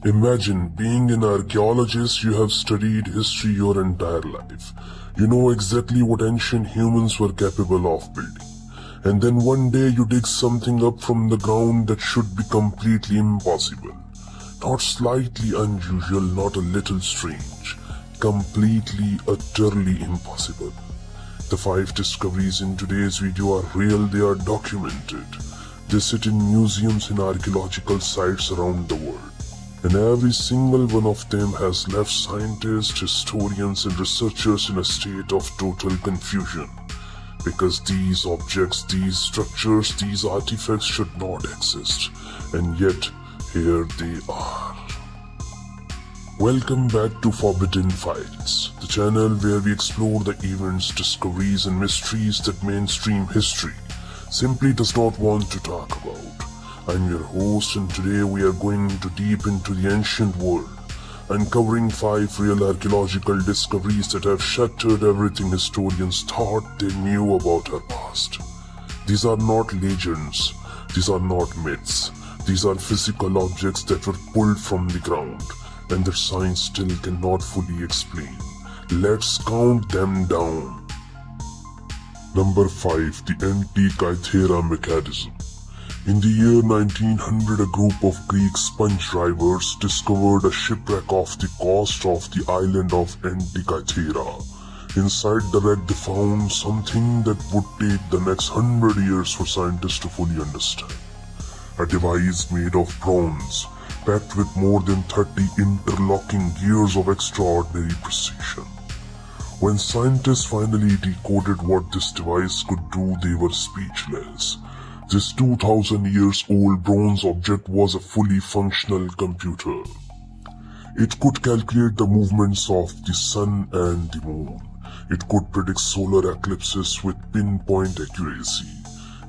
Imagine being an archaeologist. You have studied history your entire life. You know exactly what ancient humans were capable of building. And then one day you dig something up from the ground that should be completely impossible. Not slightly unusual, not a little strange. Completely, utterly impossible. The 5 discoveries in today's video are real, they are documented. They sit in museums and archaeological sites around the world. And every single one of them has left scientists, historians and researchers in a state of total confusion. Because these objects, these structures, these artifacts should not exist. And yet, here they are. Welcome back to Forbidden Files, the channel where we explore the events, discoveries and mysteries that mainstream history simply does not want to talk about. I'm your host, and today we are going deep into the ancient world, uncovering 5 real archaeological discoveries that have shattered everything historians thought they knew about our past. These are not legends, these are not myths, these are physical objects that were pulled from the ground, and that science still cannot fully explain. Let's count them down. Number 5. The Antikythera Mechanism. In the year 1900, a group of Greek sponge divers discovered a shipwreck off the coast of the island of Antikythera. Inside the wreck they found something that would take the next 100 years for scientists to fully understand. A device made of bronze, packed with more than 30 interlocking gears of extraordinary precision. When scientists finally decoded what this device could do, they were speechless. This 2,000 years old bronze object was a fully functional computer. It could calculate the movements of the sun and the moon. It could predict solar eclipses with pinpoint accuracy.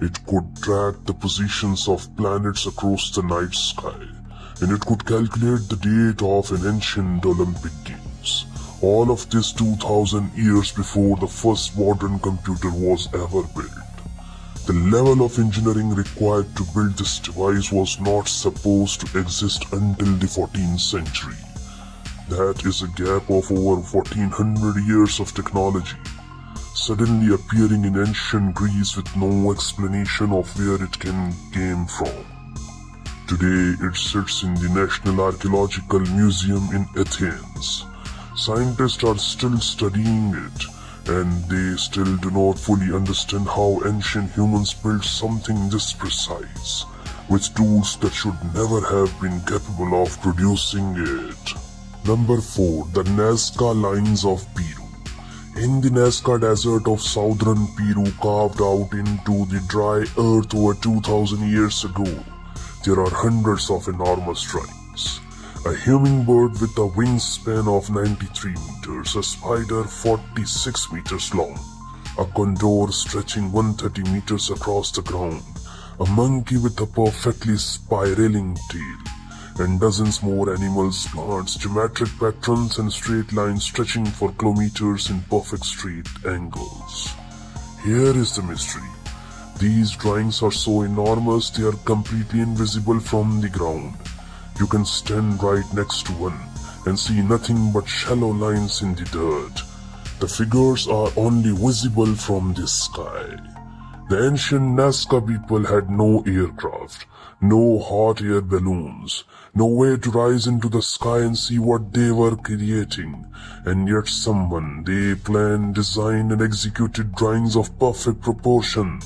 It could track the positions of planets across the night sky. And it could calculate the date of an ancient Olympic Games. All of this 2,000 years before the first modern computer was ever built. The level of engineering required to build this device was not supposed to exist until the 14th century. That is a gap of over 1400 years of technology, suddenly appearing in ancient Greece with no explanation of where it came from. Today it sits in the National Archaeological Museum in Athens. Scientists are still studying it, and they still do not fully understand how ancient humans built something this precise, with tools that should never have been capable of producing it. Number 4. The Nazca Lines of Peru. In the Nazca Desert of southern Peru, carved out into the dry earth over 2,000 years ago, there are hundreds of enormous drawings. A hummingbird with a wingspan of 93 meters, a spider 46 meters long, a condor stretching 130 meters across the ground, a monkey with a perfectly spiraling tail, and dozens more animals, plants, geometric patterns and straight lines stretching for kilometers in perfect straight angles. Here is the mystery. These drawings are so enormous they are completely invisible from the ground. You can stand right next to one and see nothing but shallow lines in the dirt. The figures are only visible from the sky. The ancient Nazca people had no aircraft, no hot air balloons, no way to rise into the sky and see what they were creating. And yet they planned, designed and executed drawings of perfect proportion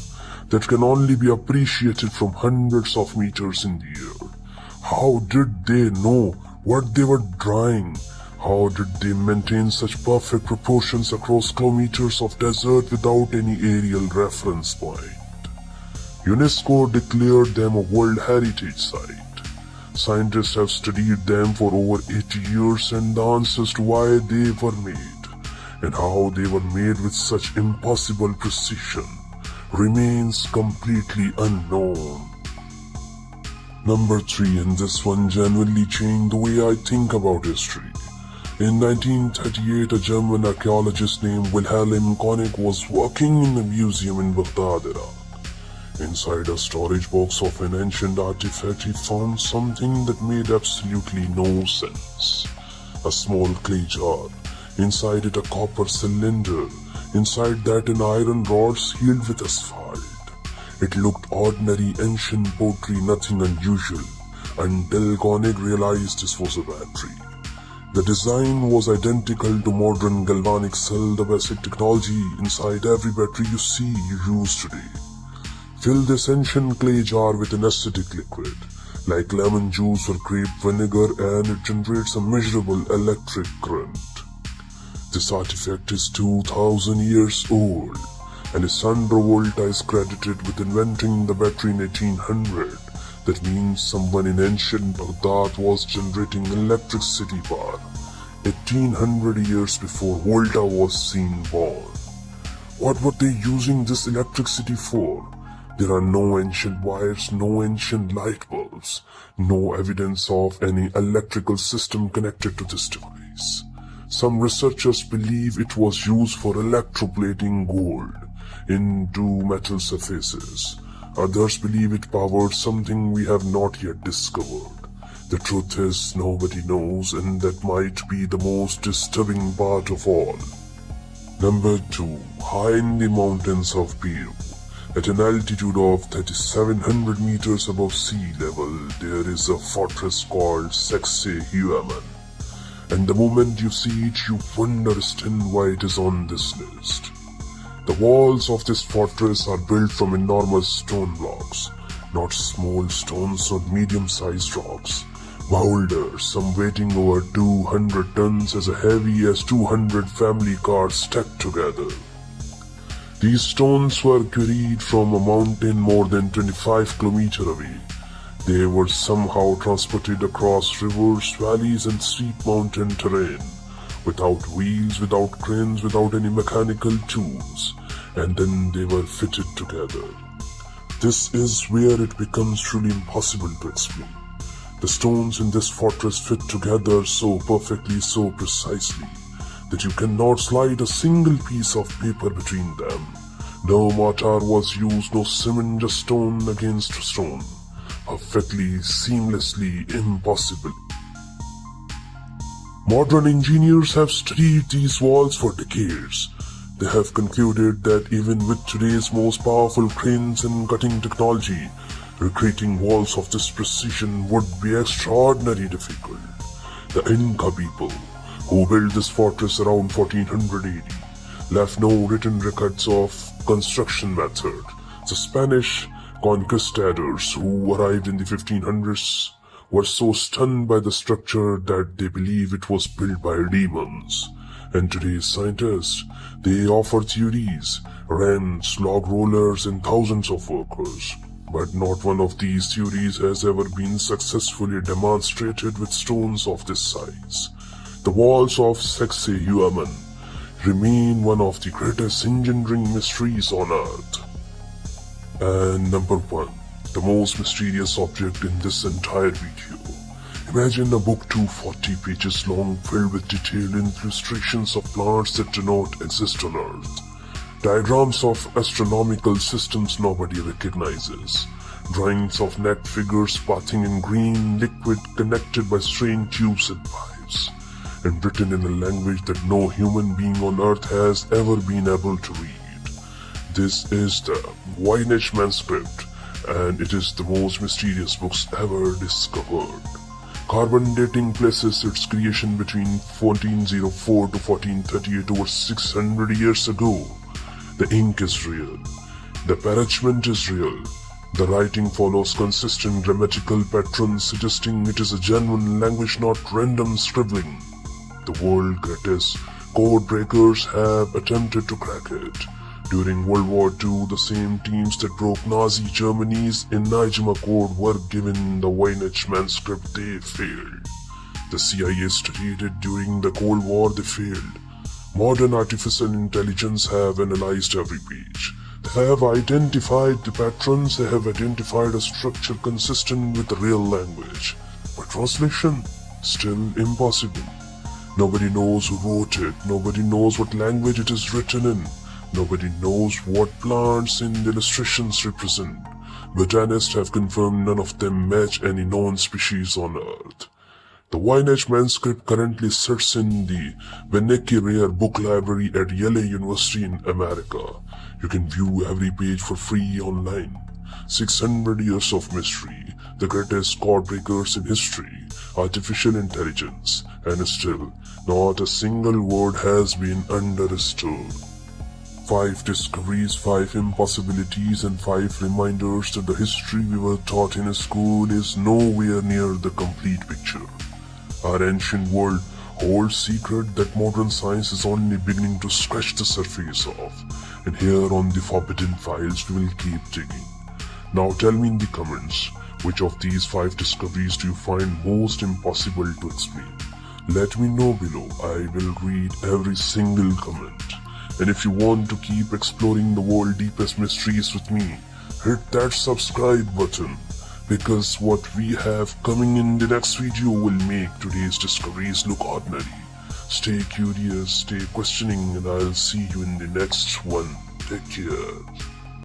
that can only be appreciated from hundreds of meters in the air. How did they know what they were drawing? How did they maintain such perfect proportions across kilometers of desert without any aerial reference point? UNESCO declared them a World Heritage Site. Scientists have studied them for over 80 years, and the answers to why they were made and how they were made with such impossible precision remains completely unknown. Number 3, and this one genuinely changed the way I think about history. In 1938, a German archaeologist named Wilhelm Koenig was working in a museum in Baghdad, Iraq. Inside a storage box of an ancient artifact, he found something that made absolutely no sense. A small clay jar, inside it a copper cylinder, inside that an iron rod sealed with asphalt. It looked ordinary ancient pottery, nothing unusual, until Koenig realized this was a battery. The design was identical to modern galvanic cell, the basic technology inside every battery you use today. Fill this ancient clay jar with an acidic liquid, like lemon juice or grape vinegar, and it generates a measurable electric current. This artifact is 2000 years old, and Alessandro Volta is credited with inventing the battery in 1800. That means someone in ancient Baghdad was generating electricity power 1800 years before Volta was seen born. What were they using this electricity for? There are no ancient wires, no ancient light bulbs, no evidence of any electrical system connected to this device. Some researchers believe it was used for electroplating gold into metal surfaces. Others believe it powered something we have not yet discovered. The truth is, nobody knows, and that might be the most disturbing part of all. Number 2. High in the mountains of Peru. At an altitude of 3700 meters above sea level, there is a fortress called Sacsayhuaman. And the moment you see it, you understand why it is on this list. The walls of this fortress are built from enormous stone blocks, not small stones or medium-sized rocks. Boulders, some weighing over 200 tons, as heavy as 200 family cars stacked together. These stones were quarried from a mountain more than 25 kilometers away. They were somehow transported across rivers, valleys, and steep mountain terrain, without wheels, without cranes, without any mechanical tools, and then they were fitted together. This is where it becomes truly impossible to explain. The stones in this fortress fit together so perfectly, so precisely, that you cannot slide a single piece of paper between them. No mortar was used, no cement, just stone against stone. Perfectly, seamlessly, impossible. Modern engineers have studied these walls for decades. They have concluded that even with today's most powerful cranes and cutting technology, recreating walls of this precision would be extraordinarily difficult. The Inca people, who built this fortress around 1400 AD, left no written records of construction method. The Spanish conquistadors who arrived in the 1500s were so stunned by the structure that they believe it was built by demons. And today's scientists, they offer theories, wrens, log rollers, and thousands of workers. But not one of these theories has ever been successfully demonstrated with stones of this size. The walls of Sacsayhuaman remain one of the greatest engineering mysteries on Earth. And number 1, the most mysterious object in this entire video. Imagine a book 240 pages long filled with detailed illustrations of plants that do not exist on Earth. Diagrams of astronomical systems nobody recognizes. Drawings of neck figures bathing in green liquid connected by strange tubes and pipes. And written in a language that no human being on Earth has ever been able to read. This is the Voynich Manuscript, and it is the most mysterious books ever discovered. Carbon dating places its creation between 1404 to 1438, over 600 years ago. The ink is real. The parchment is real. The writing follows consistent grammatical patterns, suggesting it is a genuine language, not random scribbling. The world's greatest code breakers have attempted to crack it. During World War II, the same teams that broke Nazi Germany's Enigma code were given the Voynich Manuscript. They failed. The CIA studied it during the Cold War. They failed. Modern artificial intelligence have analyzed every page. They have identified the patterns. They have identified a structure consistent with the real language. But translation? Still impossible. Nobody knows who wrote it. Nobody knows what language it is written in. Nobody knows what plants in the illustrations represent. Botanists have confirmed none of them match any known species on Earth. The Voynich Manuscript currently sits in the Voynich Rare Book Library at Yale University in America. You can view every page for free online. 600 years of mystery, the greatest codebreakers in history, artificial intelligence, and still, not a single word has been understood. 5 discoveries, 5 impossibilities, and 5 reminders that the history we were taught in school is nowhere near the complete picture. Our ancient world holds secret that modern science is only beginning to scratch the surface of, and here on the Forbidden Files we will keep digging. Now tell me in the comments, which of these 5 discoveries do you find most impossible to explain? Let me know below, I will read every single comment. And if you want to keep exploring the world's deepest mysteries with me, hit that subscribe button, because what we have coming in the next video will make today's discoveries look ordinary. Stay curious, stay questioning, and I'll see you in the next one. Take care.